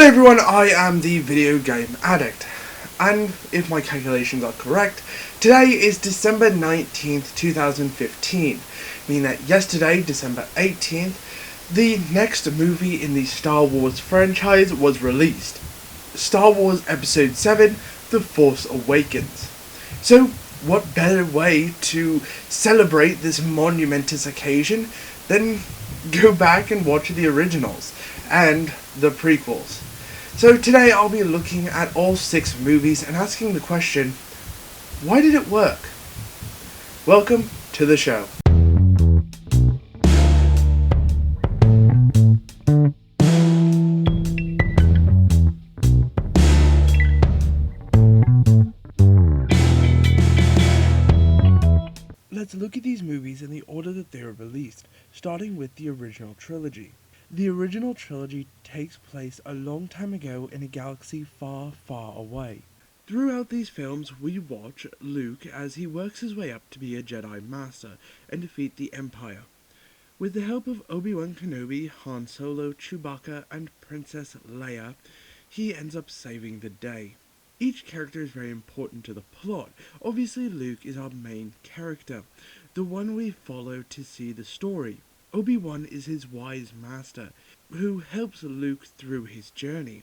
Hello everyone, I am the video game addict, and if my calculations are correct, today is December 19th, 2015, meaning that yesterday, December 18th, the next movie in the Star Wars franchise was released. Star Wars Episode 7, The Force Awakens. So, what better way to celebrate this monumentous occasion than go back and watch the originals and the prequels. So today I'll be looking at all 6 movies and asking the question, why did it work? Welcome to the show. Let's look at these movies in the order that they were released, starting with the original trilogy. The original trilogy takes place a long time ago in a galaxy far, far away. Throughout these films, we watch Luke as he works his way up to be a Jedi Master and defeat the Empire. With the help of Obi-Wan Kenobi, Han Solo, Chewbacca, and Princess Leia, he ends up saving the day. Each character is very important to the plot. Obviously, Luke is our main character, the one we follow to see the story. Obi-Wan is his wise master, who helps Luke through his journey.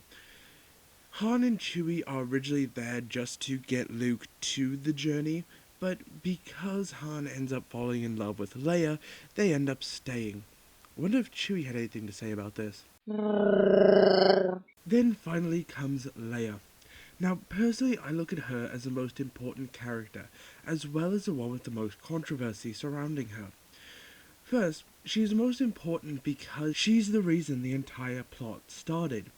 Han and Chewie are originally there just to get Luke to the journey, but because Han ends up falling in love with Leia, they end up staying. I wonder if Chewie had anything to say about this. Then finally comes Leia. Now, personally, I look at her as the most important character, as well as the one with the most controversy surrounding her. First, she's most important because she's the reason the entire plot started.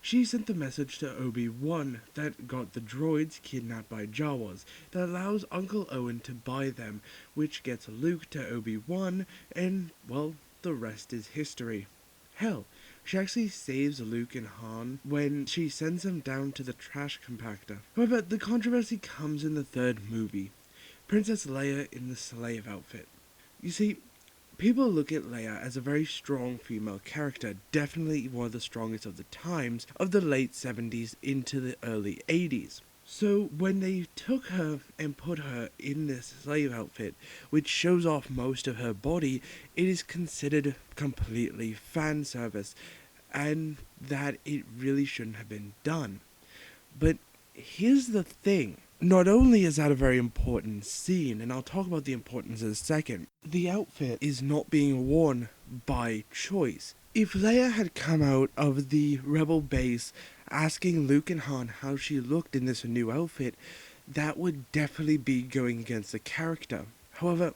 She sent the message to Obi-Wan that got the droids kidnapped by Jawas, that allows Uncle Owen to buy them, which gets Luke to Obi-Wan, and, well, the rest is history. Hell, she actually saves Luke and Han when she sends them down to the trash compactor. However, the controversy comes in the third movie, Princess Leia in the slave outfit. You see, people look at Leia as a very strong female character, definitely one of the strongest of the times of the late 70s into the early 80s. So when they took her and put her in this slave outfit, which shows off most of her body, it is considered completely fan service, and that it really shouldn't have been done. But here's the thing. Not only is that a very important scene, and I'll talk about the importance in a second, the outfit is not being worn by choice. If Leia had come out of the Rebel base asking Luke and Han how she looked in this new outfit, that would definitely be going against the character. However,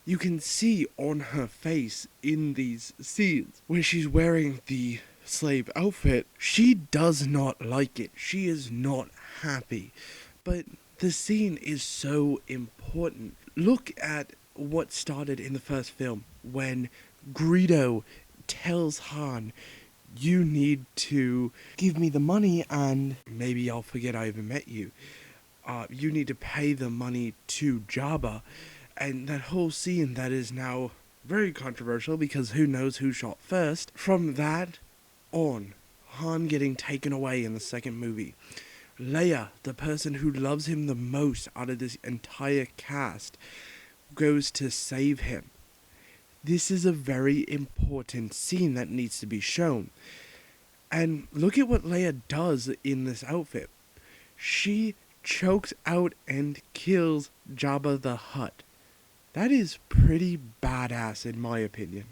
you can see on her face in these scenes, when she's wearing the slave outfit, she does not like it. She is not happy. But the scene is so important. Look at what started in the first film when Greedo tells Han, you need to give me the money and maybe I'll forget I even met you. You need to pay the money to Jabba. And that whole scene that is now very controversial because who knows who shot first. From that on, Han getting taken away in the second movie. Leia, the person who loves him the most out of this entire cast, goes to save him. This is a very important scene that needs to be shown. And look at what Leia does in this outfit. She chokes out and kills Jabba the Hutt. That is pretty badass in my opinion.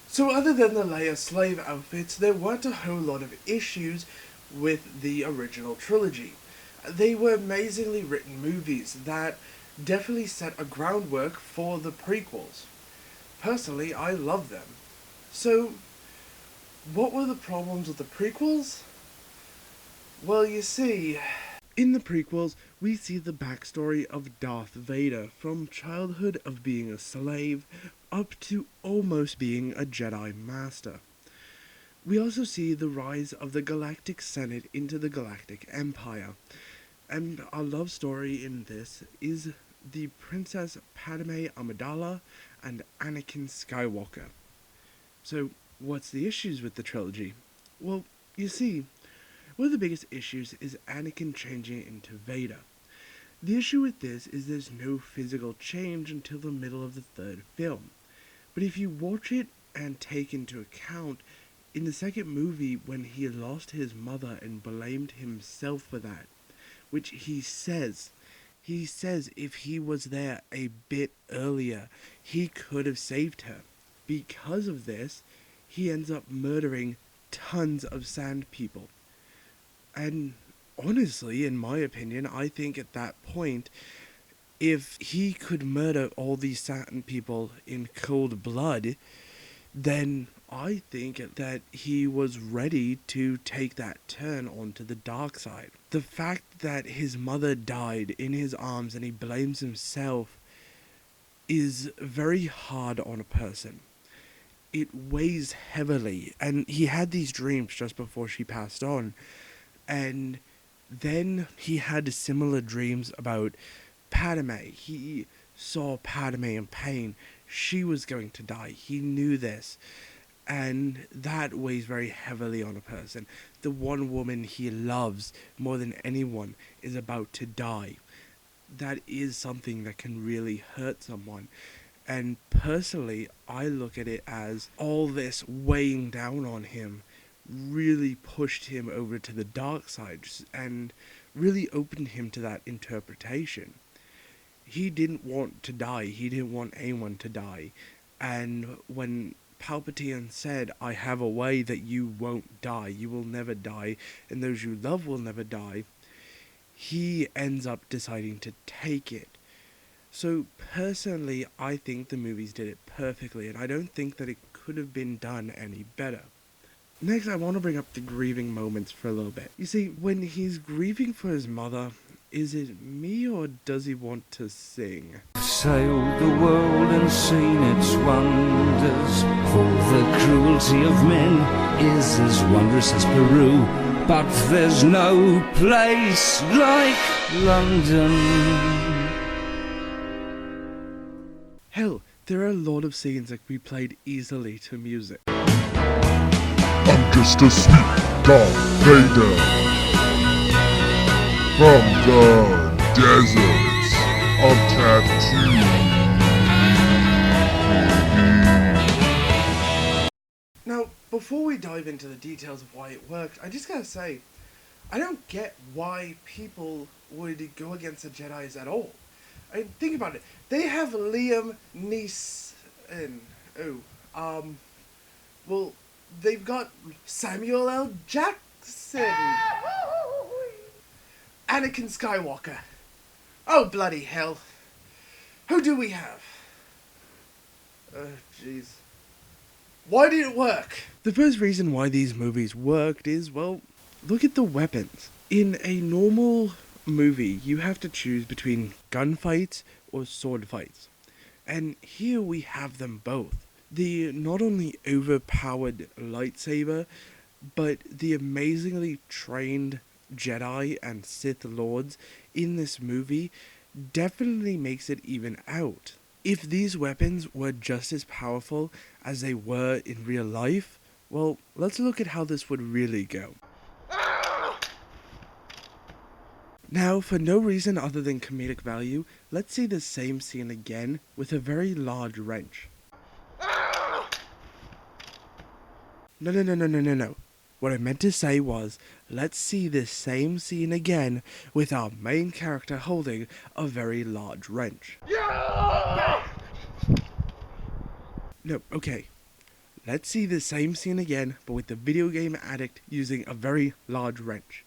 So other than the Leia slave outfits, there weren't a whole lot of issues with the original trilogy. They were amazingly written movies that definitely set a groundwork for the prequels. Personally, I love them. So, what were the problems with the prequels? Well, you see, in the prequels, we see the backstory of Darth Vader from childhood of being a slave up to almost being a Jedi Master. We also see the rise of the Galactic Senate into the Galactic Empire, and our love story in this is the Princess Padme Amidala and Anakin Skywalker. So, what's the issues with the trilogy? Well, you see, One of the biggest issues is Anakin changing into Vader. The issue with this is there's no physical change until the middle of the third film. But if you watch it and take into account, in the second movie when he lost his mother and blamed himself for that, which he says if he was there a bit earlier, he could have saved her. Because of this, he ends up murdering tons of sand people. And honestly, in my opinion, I think at that point, if he could murder all these sand people in cold blood, then I think that he was ready to take that turn onto the dark side. The fact that his mother died in his arms and he blames himself is very hard on a person. It weighs heavily, and he had these dreams just before she passed on, and then he had similar dreams about Padme. He saw Padme in pain. She was going to die. He knew this. And that weighs very heavily on a person. The one woman he loves more than anyone is about to die. That is something that can really hurt someone. And personally, I look at it as all this weighing down on him really pushed him over to the dark side and really opened him to that interpretation. He didn't want to die. He didn't want anyone to die. And when Palpatine said, I have a way that you won't die, you will never die, and those you love will never die, he ends up deciding to take it. So personally, I think the movies did it perfectly, and I don't think that it could have been done any better. Next, I want to bring up the grieving moments for a little bit. You see, when he's grieving for his mother, is it me or does he want to sing? Sailed the world and seen its wonders, for the cruelty of men is as wondrous as Peru, but there's no place like London. Hell, there are a lot of scenes that can be played easily to music. I'm just a sweet Darth Vader from the deserts of Tatooine. Now, before we dive into the details of why it worked, I just gotta say, I don't get why people would go against the Jedis at all. I mean, think about it. They have Liam Neeson. Well, they've got Samuel L. Jackson. Anakin Skywalker. Oh, bloody hell. Who do we have? Jeez. Why did it work? The first reason why these movies worked is, well, look at the weapons. In a normal movie, you have to choose between gunfights or sword fights. And here we have them both. The not only overpowered lightsaber, but the amazingly trained Jedi and Sith Lords in this movie definitely makes it even out. If these weapons were just as powerful as they were in real life, well, let's look at how this would really go. Now, for no reason other than comedic value, let's see the same scene again with a very large wrench. No. What I meant to say was, let's see this same scene again with our main character holding a very large wrench. No, okay. Let's see the same scene again, but with the video game addict using a very large wrench.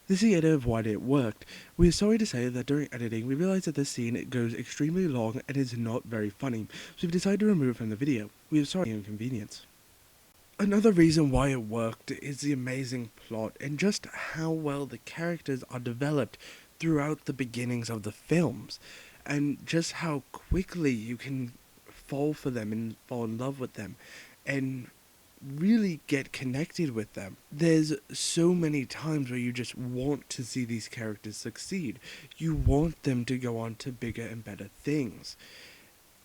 This is the idea of why it worked. We are sorry to say that during editing, we realized that this scene goes extremely long and is not very funny, so we've decided to remove it from the video. We are sorry for the inconvenience. Another reason why it worked is the amazing plot and just how well the characters are developed throughout the beginnings of the films, and just how quickly you can fall for them and fall in love with them and really get connected with them. There's so many times where you just want to see these characters succeed. You want them to go on to bigger and better things.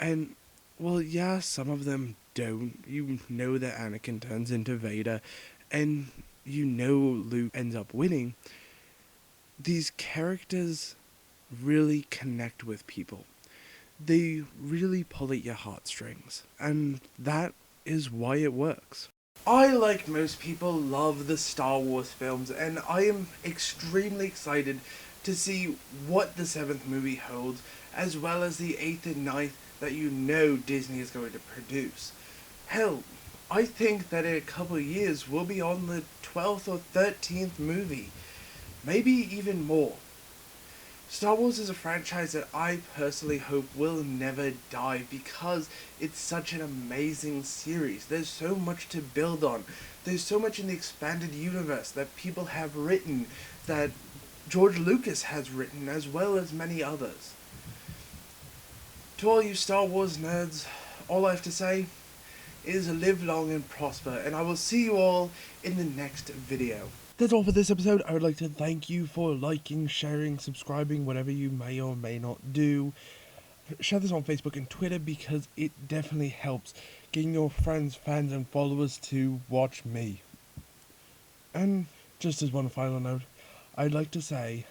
And Well, yeah, some of them don't. You know that Anakin turns into Vader, and you know Luke ends up winning. These characters really connect with people. They really pull at your heartstrings, and that is why it works. I, like most people, love the Star Wars films, and I am extremely excited to see what the seventh movie holds, as well as the eighth and ninth that you know Disney is going to produce. Hell, I think that in a couple of years we'll be on the 12th or 13th movie, maybe even more. Star Wars is a franchise that I personally hope will never die because it's such an amazing series. There's so much to build on. There's so much in the expanded universe that people have written, that George Lucas has written, as well as many others. To all you Star Wars nerds, all I have to say is live long and prosper, and I will see you all in the next video. That's all for this episode. I would like to thank you for liking, sharing, subscribing, whatever you may or may not do. Share this on Facebook and Twitter because it definitely helps getting your friends, fans, and followers to watch me. And just as one final note, I'd like to say